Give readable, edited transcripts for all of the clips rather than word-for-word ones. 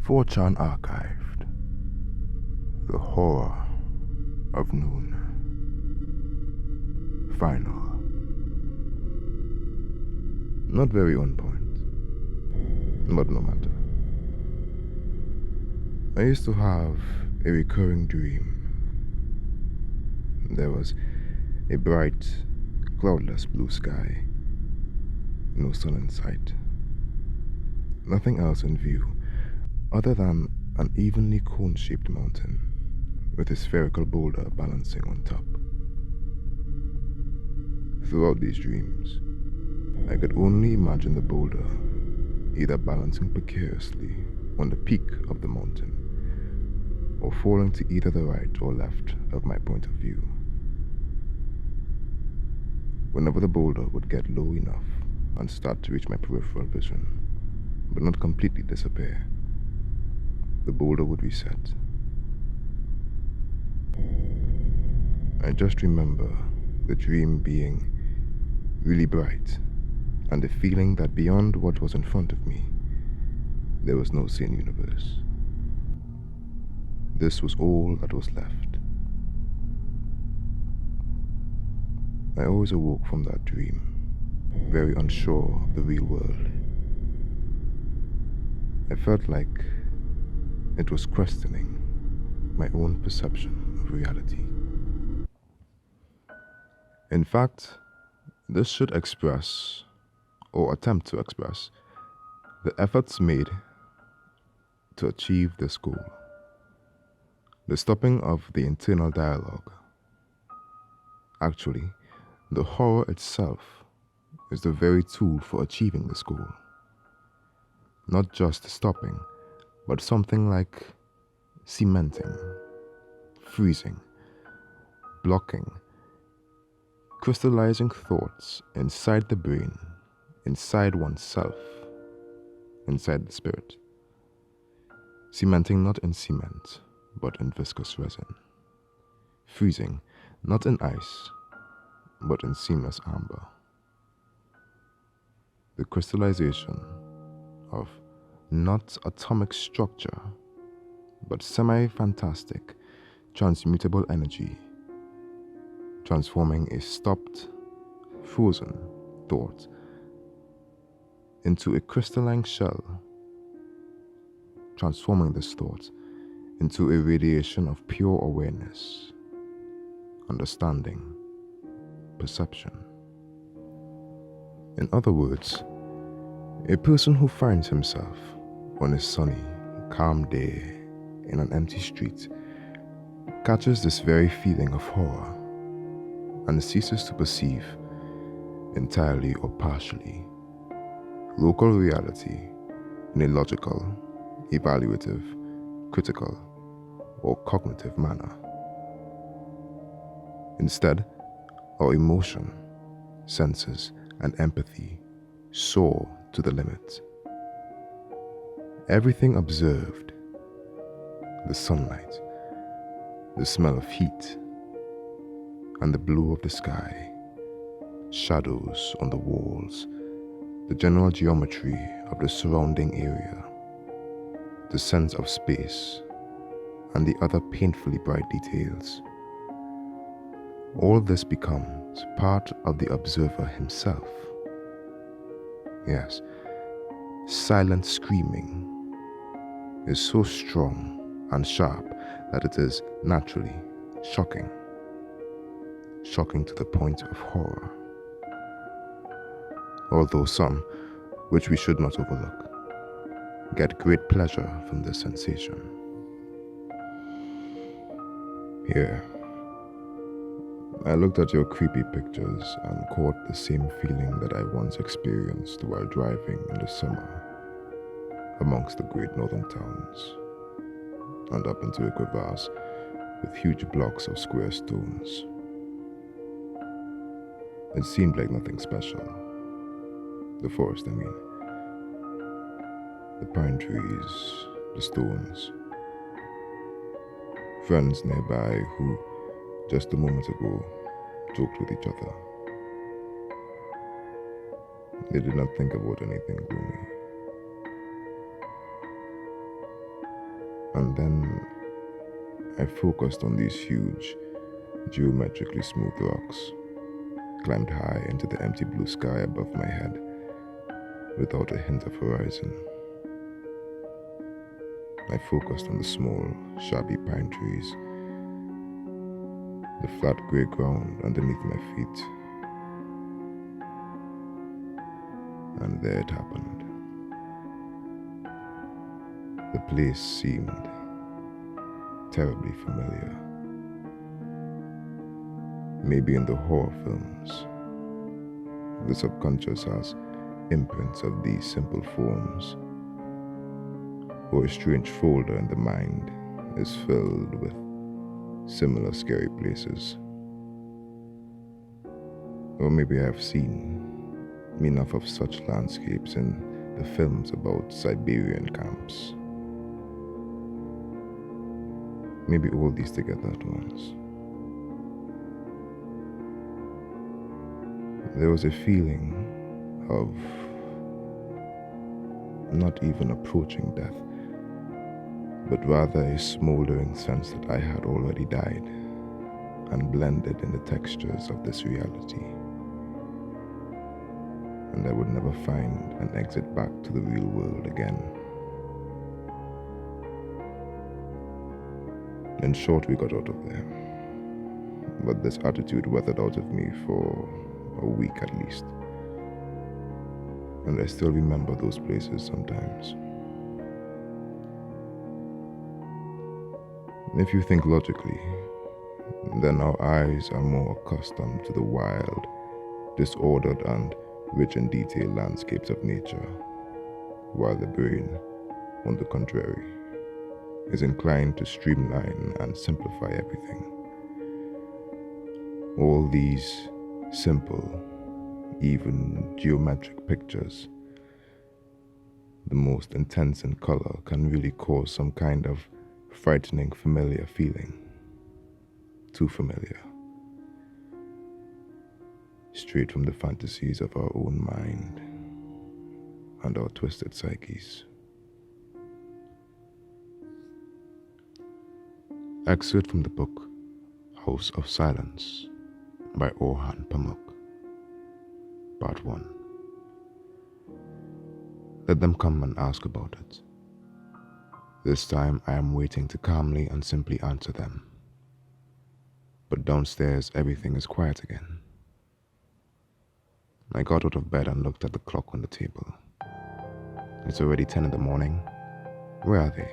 4chan archived. The horror of noon. Final. Not very on point, but no matter. I used to have a recurring dream. There was a bright, cloudless blue sky, no sun in sight. Nothing else in view other than an evenly cone-shaped mountain with a spherical boulder balancing on top. Throughout these dreams, I could only imagine the boulder either balancing precariously on the peak of the mountain or falling to either the right or left of my point of view. Whenever the boulder would get low enough and start to reach my peripheral vision, but not completely disappear, the boulder would reset. I just remember the dream being really bright and the feeling that beyond what was in front of me, there was no sane universe. This was all that was left. I always awoke from that dream, very unsure of the real world. I felt like it was questioning my own perception of reality. In fact, this should express, or attempt to express, the efforts made to achieve this goal. The stopping of the internal dialogue. Actually, the horror itself is the very tool for achieving this goal. Not just stopping, but something like cementing, freezing, blocking, crystallizing thoughts inside the brain, inside oneself, inside the spirit. Cementing not in cement, but in viscous resin. Freezing not in ice, but in seamless amber. The crystallization of not atomic structure, but semi-fantastic, transmutable energy, transforming a stopped, frozen thought into a crystalline shell, transforming this thought into a radiation of pure awareness, understanding, perception. In other words, a person who finds himself on a sunny, calm day in an empty street catches this very feeling of horror and ceases to perceive, entirely or partially, local reality in a logical, evaluative, critical, or cognitive manner. Instead, our emotion, senses, and empathy soar to the limit. Everything observed, the sunlight, the smell of heat, and the blue of the sky, shadows on the walls, the general geometry of the surrounding area, the sense of space, and the other painfully bright details. All this becomes part of the observer himself. Yes, silent screaming is so strong and sharp that it is naturally shocking. Shocking to the point of horror. Although some, which we should not overlook, get great pleasure from this sensation. Here, I looked at your creepy pictures and caught the same feeling that I once experienced while driving in the summer amongst the great northern towns and up into a crevasse with huge blocks of square stones. It seemed like nothing special. The forest, I mean. The pine trees, the stones. Friends nearby who, just a moment ago, joked with each other. They did not think about anything gloomy. And then I focused on these huge, geometrically smooth rocks, climbed high into the empty blue sky above my head, without a hint of horizon. I focused on the small, shabby pine trees, the flat grey ground underneath my feet. And there it happened. The place seemed terribly familiar. Maybe in the horror films, the subconscious has imprints of these simple forms, or a strange folder in the mind is filled with similar scary places. Or maybe I have seen enough of such landscapes in the films about Siberian camps. Maybe all these together at once. There was a feeling of not even approaching death, but rather a smoldering sense that I had already died and blended in the textures of this reality, and I would never find an exit back to the real world again. In short, we got out of there, but this attitude weathered out of me for a week at least, and I still remember those places sometimes. If you think logically, then our eyes are more accustomed to the wild, disordered, and rich in detail landscapes of nature, while the brain, on the contrary, is inclined to streamline and simplify everything. All these simple, even geometric pictures, the most intense in color, can really cause some kind of frightening familiar feeling. Too familiar. Straight from the fantasies of our own mind and our twisted psyches. Excerpt from the book House of Silence by Orhan Pamuk. Part 1. Let them come and ask about it. This time I am waiting to calmly and simply answer them. But downstairs everything is quiet again. I got out of bed and looked at the clock on the table. It's already 10 in the morning. Where are they?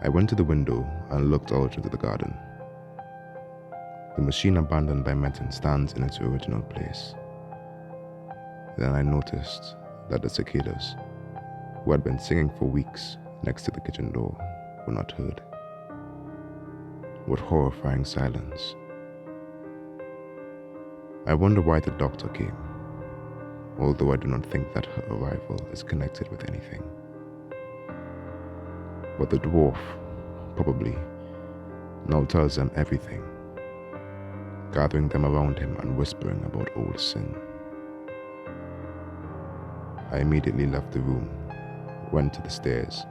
I went to the window and looked out into the garden. The machine abandoned by Metin stands in its original place. Then I noticed that the cicadas, who had been singing for weeks next to the kitchen door, were not heard. What horrifying silence. I wonder why the doctor came, although I do not think that her arrival is connected with anything. But the dwarf, probably, now tells them everything, gathering them around him and whispering about old sin. I immediately left the room, went to the stairs.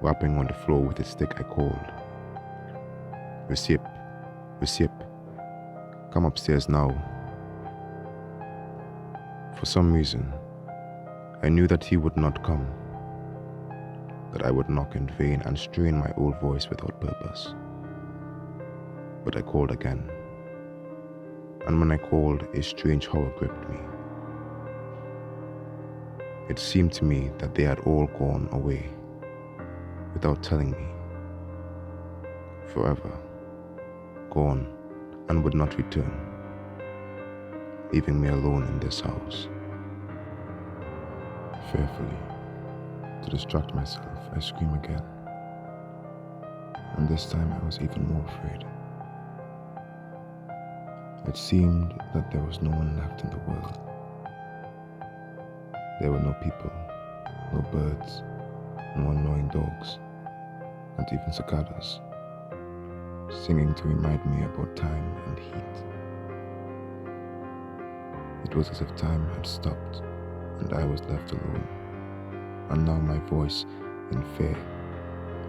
Rapping on the floor with a stick, I called, "Recip, Recip, come upstairs now." For some reason, I knew that he would not come, that I would knock in vain and strain my old voice without purpose. But I called again, and when I called, a strange horror gripped me. It seemed to me that they had all gone away, without telling me, forever, gone and would not return, leaving me alone in this house. Fearfully, to distract myself, I scream again, and this time I was even more afraid. It seemed that there was no one left in the world. There were no people, no birds, no annoying dogs, not even cicadas, singing to remind me about time and heat. It was as if time had stopped and I was left alone, and now my voice, in fear,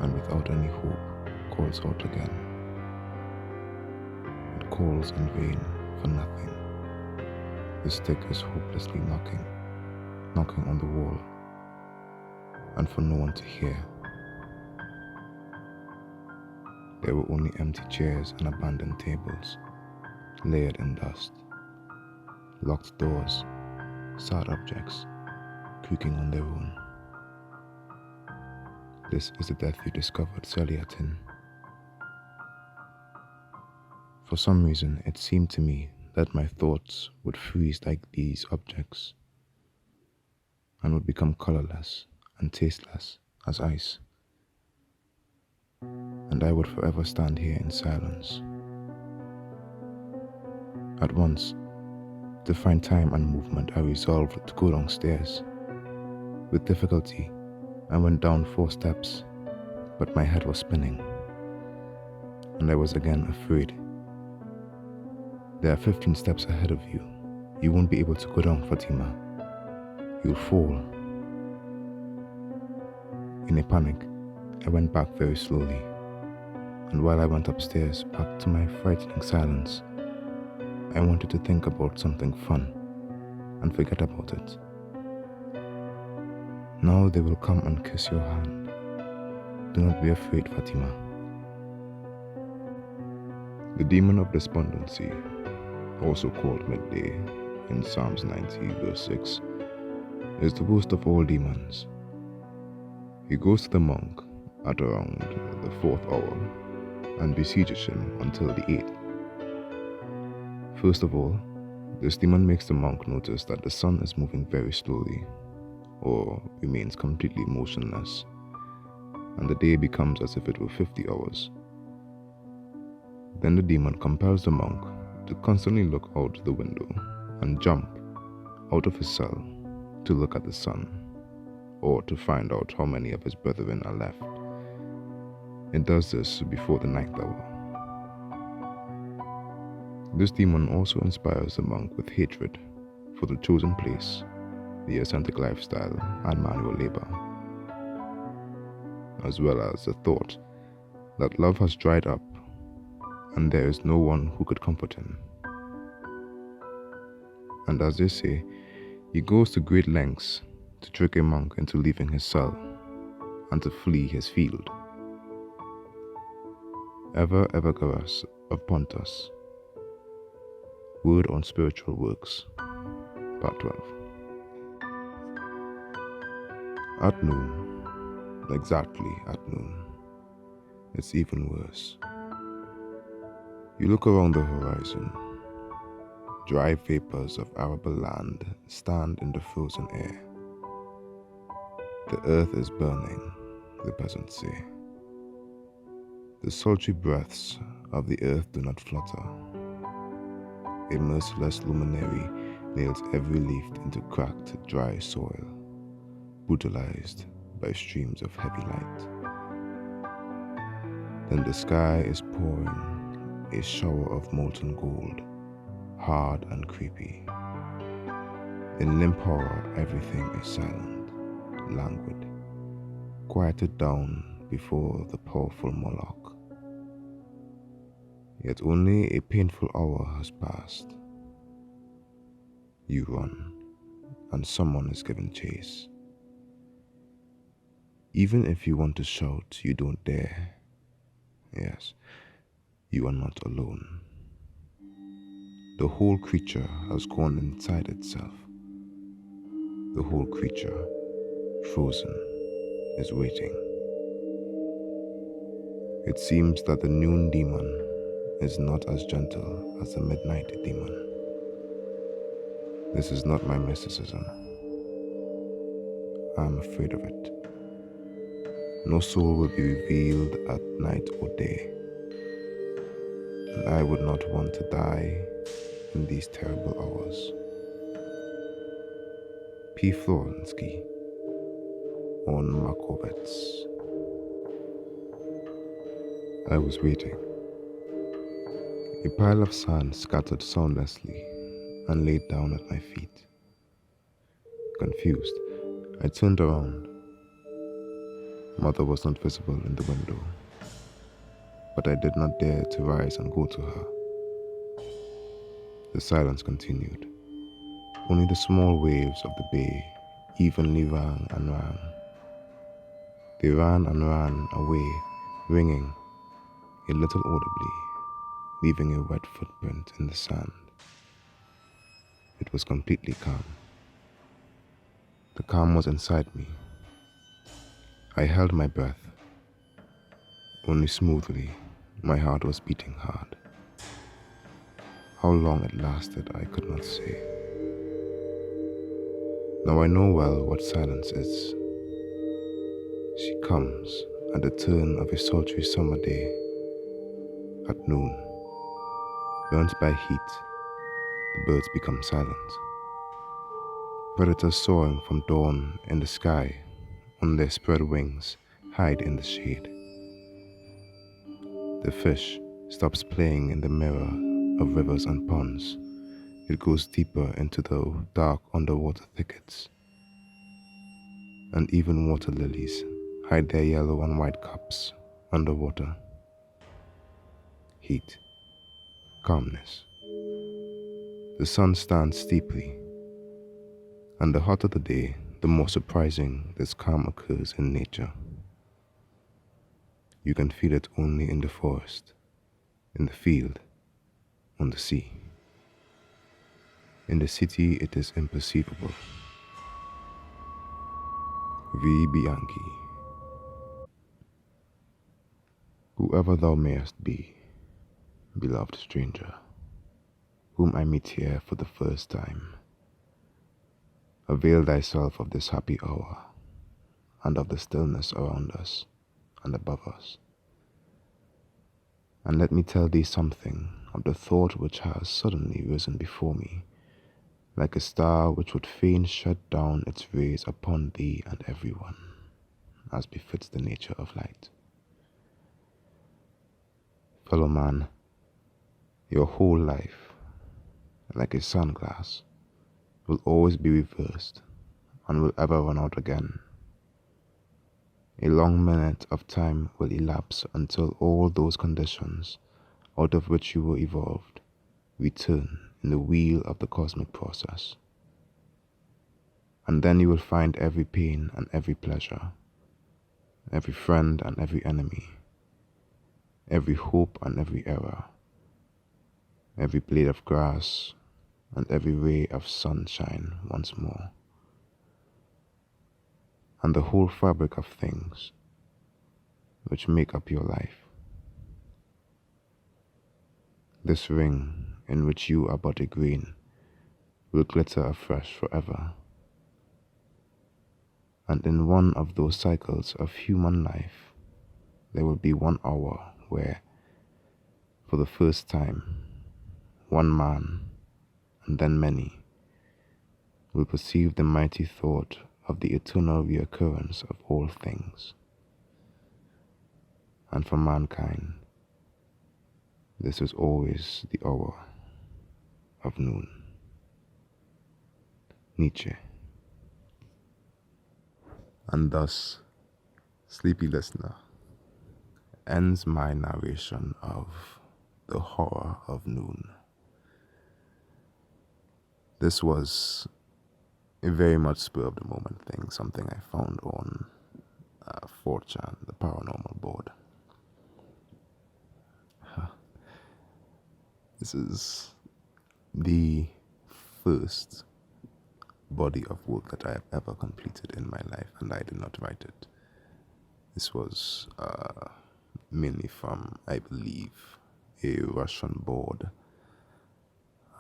and without any hope calls out again. It calls in vain for nothing. The stick is hopelessly knocking on the wall, and for no one to hear. There were only empty chairs and abandoned tables, layered in dust, locked doors, sad objects, creaking on their own. This is the death you discovered Celia in. For some reason, it seemed to me that my thoughts would freeze like these objects and would become colorless and tasteless as ice. And I would forever stand here in silence. At once, to find time and movement, I resolved to go downstairs. With difficulty, I went down 4 steps, but my head was spinning, and I was again afraid. There are 15 steps ahead of you. You won't be able to go down, Fatima. You'll fall. In a panic, I went back very slowly, and while I went upstairs, back to my frightening silence, I wanted to think about something fun and forget about it. Now they will come and kiss your hand. Do not be afraid, Fatima. The demon of despondency, also called midday in Psalms 90 verse 6, is the worst of all demons. He goes to the monk at around the 4th hour and besieges him until the 8th. First of all, this demon makes the monk notice that the sun is moving very slowly, or remains completely motionless, and the day becomes as if it were 50 hours. Then the demon compels the monk to constantly look out the window and jump out of his cell to look at the sun, or to find out how many of his brethren are left. It does this before the 9th hour. This demon also inspires the monk with hatred for the chosen place, the ascetic lifestyle and manual labor, as well as the thought that love has dried up and there is no one who could comfort him. And as they say, he goes to great lengths to trick a monk into leaving his cell and to flee his field. Ever Garas of Pontus. Word on Spiritual Works, Part 12. At noon, exactly at noon, it's even worse. You look around the horizon. Dry vapors of arable land stand in the frozen air. The earth is burning, the peasants say. The sultry breaths of the earth do not flutter. A merciless luminary nails every leaf into cracked, dry soil, brutalized by streams of heavy light. Then the sky is pouring a shower of molten gold, hard and creepy. In limp horror, everything is silent, languid, quieted down before the powerful Moloch. Yet only a painful hour has passed. You run, and someone is giving chase. Even if you want to shout, you don't dare. Yes, you are not alone. The whole creature has gone inside itself. The whole creature, frozen, is waiting. It seems that the noon demon is not as gentle as the midnight demon. This is not my mysticism. I am afraid of it. No soul will be revealed at night or day, and I would not want to die in these terrible hours. P. Florensky on Markovets. I was waiting. A pile of sand scattered soundlessly and laid down at my feet. Confused, I turned around. Mother was not visible in the window, but I did not dare to rise and go to her. The silence continued. Only the small waves of the bay evenly rang and rang. They ran and ran away, ringing a little audibly, leaving a wet footprint in the sand. It was completely calm. The calm was inside me. I held my breath. Only smoothly, my heart was beating hard. How long it lasted, I could not say. Now I know well what silence is. She comes at the turn of a sultry summer day. At noon, burnt by heat, the birds become silent. Predators soaring from dawn in the sky on their spread wings hide in the shade. The fish stops playing in the mirror of rivers and ponds. It goes deeper into the dark underwater thickets. And even water lilies hide their yellow and white cups underwater. Heat, calmness. The sun stands steeply, and the hotter the day, the more surprising this calm occurs in nature. You can feel it only in the forest, in the field, on the sea. In the city, it is imperceivable. V. Bianchi. Whoever thou mayest be, beloved stranger, whom I meet here for the first time, avail thyself of this happy hour, and of the stillness around us and above us. And let me tell thee something of the thought which has suddenly risen before me, like a star which would fain shed down its rays upon thee and everyone, as befits the nature of light. Fellow man, your whole life, like a sunglass, will always be reversed and will ever run out again. A long minute of time will elapse until all those conditions out of which you were evolved return in the wheel of the cosmic process. And then you will find every pain and every pleasure, every friend and every enemy, every hope and every error, every blade of grass and every ray of sunshine once more. And the whole fabric of things which make up your life. This ring in which you are but a grain will glitter afresh forever. And in one of those cycles of human life, there will be 1 hour where, for the first time, one man, and then many, will perceive the mighty thought of the eternal reoccurrence of all things. And for mankind, this is always the hour of noon. Nietzsche. And thus, sleepy listener, ends my narration of the horror of noon. This was a very much spur of the moment thing, something I found on 4chan, the paranormal board. This is the first body of work that I have ever completed in my life, and I did not write it. This was mainly from, I believe, a Russian board,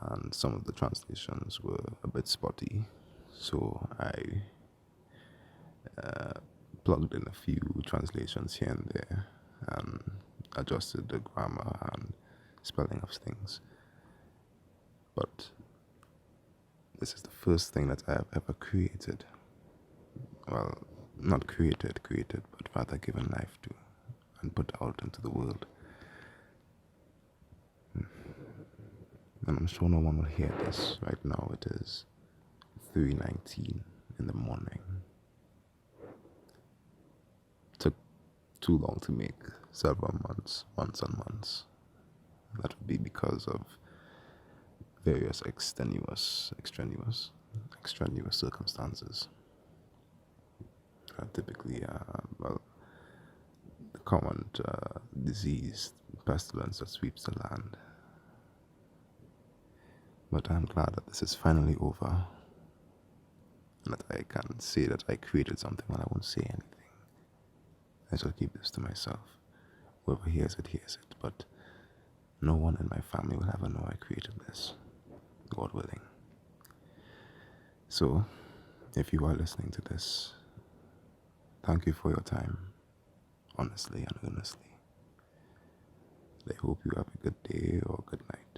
and some of the translations were a bit spotty, so I plugged in a few translations here and there and adjusted the grammar and spelling of things. But this is the first thing that I have ever created. Well, not created, but rather given life to and put out into the world. And I'm sure no one will hear this. Right now it is 3:19 in the morning. Took too long to make, several months, months and months. That would be because of various extraneous circumstances. Typically, the current disease, pestilence that sweeps the land. But I'm glad that this is finally over, and that I can say that I created something when I won't say anything. I shall keep this to myself. Whoever hears it, but no one in my family will ever know I created this, God willing. So, if you are listening to this, thank you for your time, honestly and earnestly. I hope you have a good day or good night.